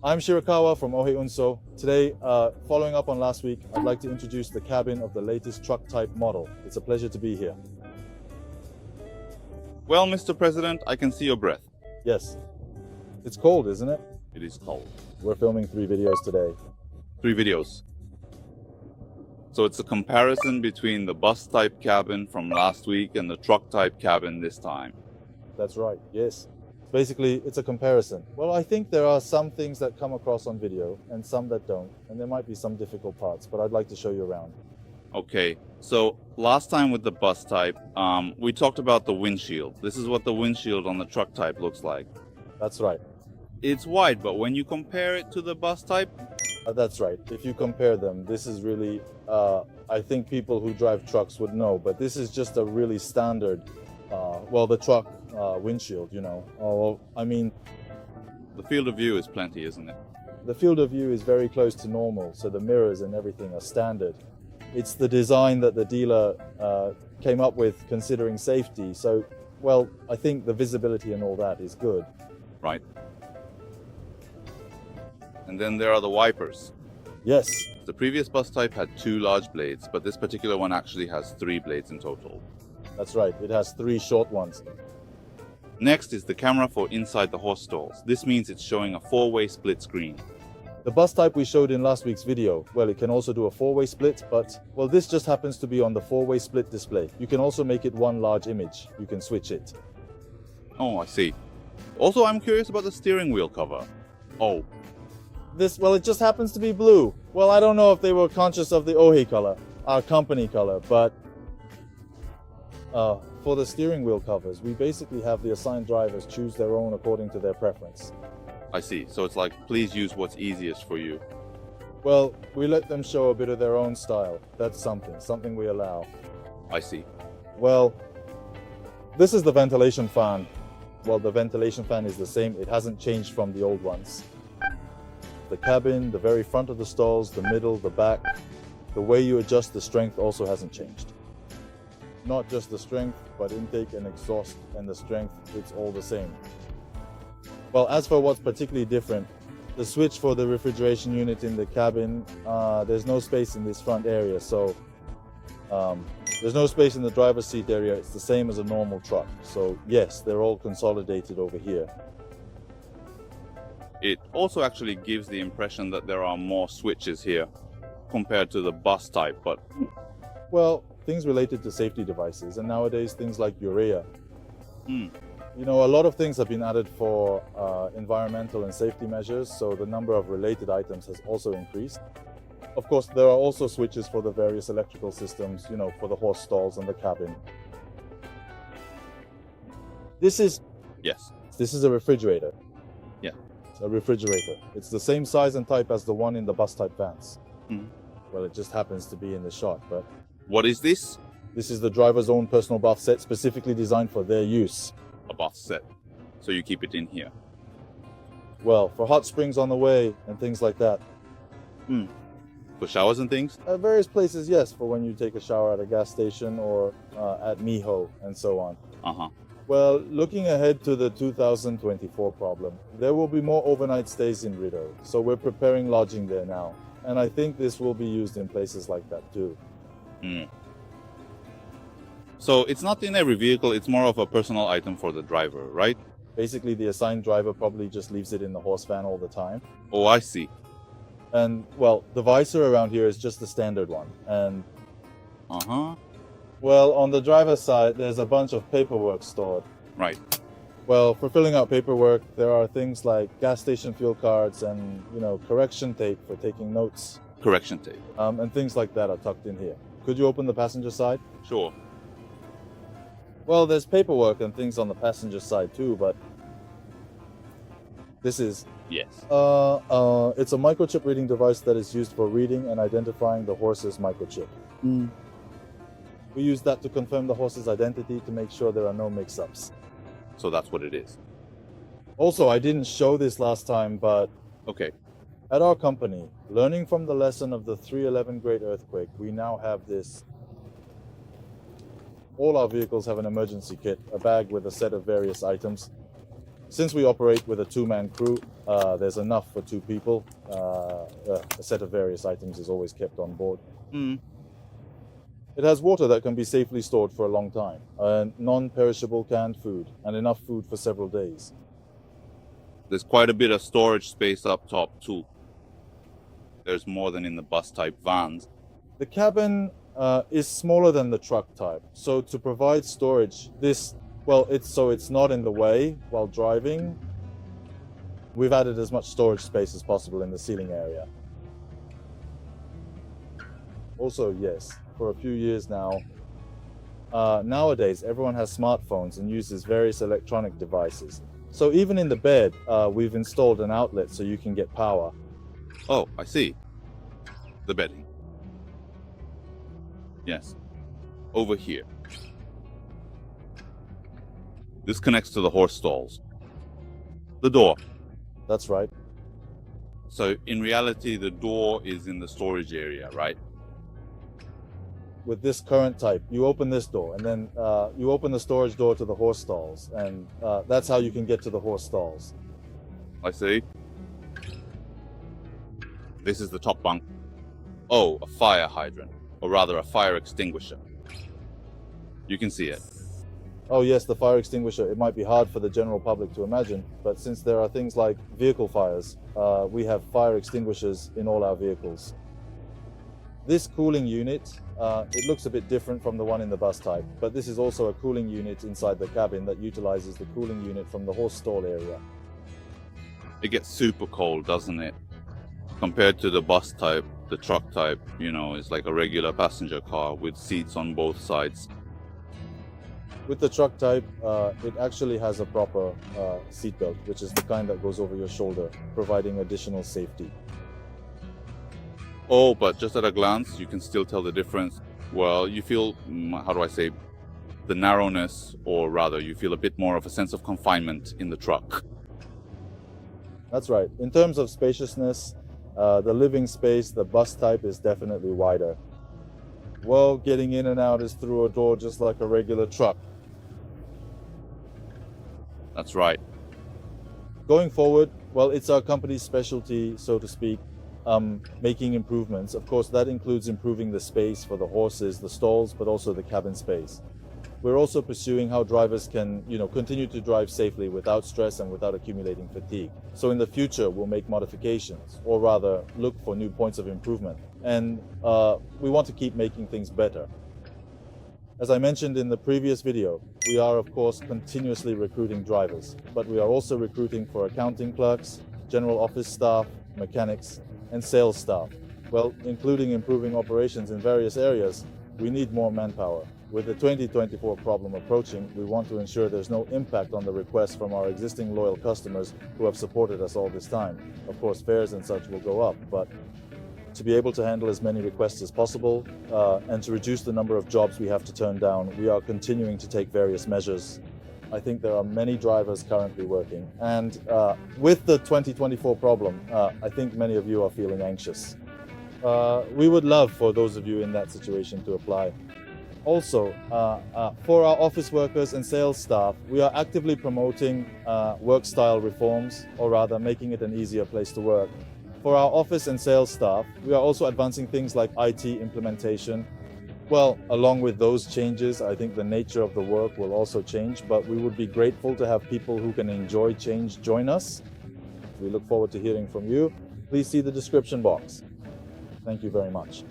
I'm Shirakawa from Ohe Unso. Today, following up on last week, I'd like to introduce the cabin of the latest truck type model. It's a pleasure to be here. Well, Mr. President, I can see your breath. Yes. It's cold, isn't it? It is cold. We're filming 3 videos today. 3 videos. So it's a comparison between the bus type cabin from last week and the truck type cabin this time. That's right, yes. Basically, it's a comparison. Well, I think there are some things that come across on video and some that don't, and there might be some difficult parts, but I'd like to show you around. Okay, so last time with the bus type, we talked about the windshield. This is what the windshield on the truck type looks like. That's right. It's wide, but when you compare it to the bus type, That's right. If you compare them, this is really, I think people who drive trucks would know, but this is just a really standard, the truck windshield, you know. the field of view is plenty, isn't it? The field of view is very close to normal, so the mirrors and everything are standard. It's the design that the dealer came up with considering safety. So, I think the visibility and all that is good. Right. And then there are the wipers. Yes, The previous bus type had 2 large blades, but this particular one actually has 3 blades in total. that's right. It has 3 short ones. Next is the camera for inside the horse stalls. This means it's showing a 4-way split screen. The bus type we showed in last week's video, it can also do a 4-way split, but, this just happens to be on the 4-way split display. You can also make it one large image. You can switch it. Oh, I see. Also, I'm curious about the steering wheel cover. Oh, It just happens to be blue. I don't know if they were conscious of the Ohe color, our company color, but for the steering wheel covers, we basically have the assigned drivers choose their own according to their preference. I see. So it's like, please use what's easiest for you. We let them show a bit of their own style. That's something we allow. I see. This is the ventilation fan. The ventilation fan is the same. It hasn't changed from the old ones. The cabin, the very front of the stalls, the middle, the back, the way you adjust the strength also hasn't changed. Not just the strength, but intake and exhaust and the strength, it's all the same. As for what's particularly different, the switch for the refrigeration unit in the cabin, there's no space in this front area, so there's no space in the driver's seat area. It's the same as a normal truck. So yes, they're all consolidated over here. It also actually gives the impression that there are more switches here compared to the bus type, but Things related to safety devices, and nowadays things like urea. Hmm. You know, a lot of things have been added for environmental and safety measures, so the number of related items has also increased. Of course, there are also switches for the various electrical systems, you know, for the horse stalls and the cabin. This is a refrigerator. Yeah. It's a refrigerator. It's the same size and type as the one in the bus type vans. Mhm. It just happens to be in the shot, but What is this? this is the driver's own personal bath set specifically designed for their use. A bath set. So you keep it in here. For hot springs on the way and things like that. For showers and things? At various places, yes, for when you take a shower at a gas station or at Miho and so on. Uh-huh. Looking ahead to the 2024 problem, there will be more overnight stays in Rideau, so we're preparing lodging there now. And I think this will be used in places like that too. So it's not in every vehicle, it's more of a personal item for the driver, right? Basically, the assigned driver probably just leaves it in the horse van all the time. Oh, I see. And, the visor around here is just the standard one. And, Uh-huh. on the driver's side, there's a bunch of paperwork stored. Right. For filling out paperwork, there are things like gas station fuel cards and, correction tape for taking notes. Correction tape. And things like that are tucked in here. Could you open the passenger side? Sure. There's paperwork and things on the passenger side too, but this is... Yes. It's a microchip reading device that is used for reading and identifying the horse's microchip. We use that to confirm the horse's identity to make sure there are no mix-ups. So that's what it is. Also, I didn't show this last time, but Okay. at our company, learning from the lesson of the 3/11 Great Earthquake, we now have this. All our vehicles have an emergency kit, a bag with a set of various items. Since we operate with a two-man crew, there's enough for two people. A set of various items is always kept on board. It has water that can be safely stored for a long time, non-perishable canned food, and enough food for several days. There's quite a bit of storage space up top too. There's more than in the bus type vans. The cabin is smaller than the truck type, so to provide storage, it's not in the way while driving. We've added as much storage space as possible in the ceiling area. Also, yes, for a few years now, nowadays everyone has smartphones and uses various electronic devices. So even in the bed, we've installed an outlet so you can get power. Oh, I see. The bedding. Yes. Over here. This connects to the horse stalls. The door. That's right. So in reality, the door is in the storage area, right? With this current type, you open this door and then you open the storage door to the horse stalls, and that's how you can get to the horse stalls. I see. This is the top bunk. Oh, a fire hydrant, or rather a fire extinguisher. You can see it. Oh yes, the fire extinguisher. It might be hard for the general public to imagine, but since there are things like vehicle fires, we have fire extinguishers in all our vehicles. This cooling unit, it looks a bit different from the one in the bus type, but this is also a cooling unit inside the cabin that utilizes the cooling unit from the horse stall area. It gets super cold, doesn't it? Compared to the bus type, the truck type, is like a regular passenger car with seats on both sides. With the truck type, it actually has a proper seatbelt, which is the kind that goes over your shoulder, providing additional safety. Oh, but just at a glance, you can still tell the difference. Well, you feel, the narrowness, or rather, you feel a bit more of a sense of confinement in the truck. That's right. In terms of spaciousness, the living space, the bus type is definitely wider. Well, getting in and out is through a door just like a regular truck. That's right. Going forward, well, it's our company's specialty, so to speak, making improvements. Of course, that includes improving the space for the horses, the stalls, but also the cabin space. We're also pursuing how drivers can, continue to drive safely without stress and without accumulating fatigue. So in the future, we'll make modifications, or rather, look for new points of improvement. And we want to keep making things better. As I mentioned in the previous video, we are, of course, continuously recruiting drivers, but we are also recruiting for accounting clerks, general office staff, mechanics, and sales staff. Well, including improving operations in various areas, we need more manpower. With the 2024 problem approaching, we want to ensure there's no impact on the requests from our existing loyal customers who have supported us all this time. Of course, fares and such will go up, but to be able to handle as many requests as possible and to reduce the number of jobs we have to turn down, we are continuing to take various measures. I think there are many drivers currently working, and with the 2024 problem, I think many of you are feeling anxious. We would love for those of you in that situation to apply. Also, for our office workers and sales staff, we are actively promoting work style reforms, or rather making it an easier place to work. For our office and sales staff, we are also advancing things like IT implementation. Well, along with those changes, I think the nature of the work will also change, but we would be grateful to have people who can enjoy change join us. We look forward to hearing from you. Please see the description box. Thank you very much.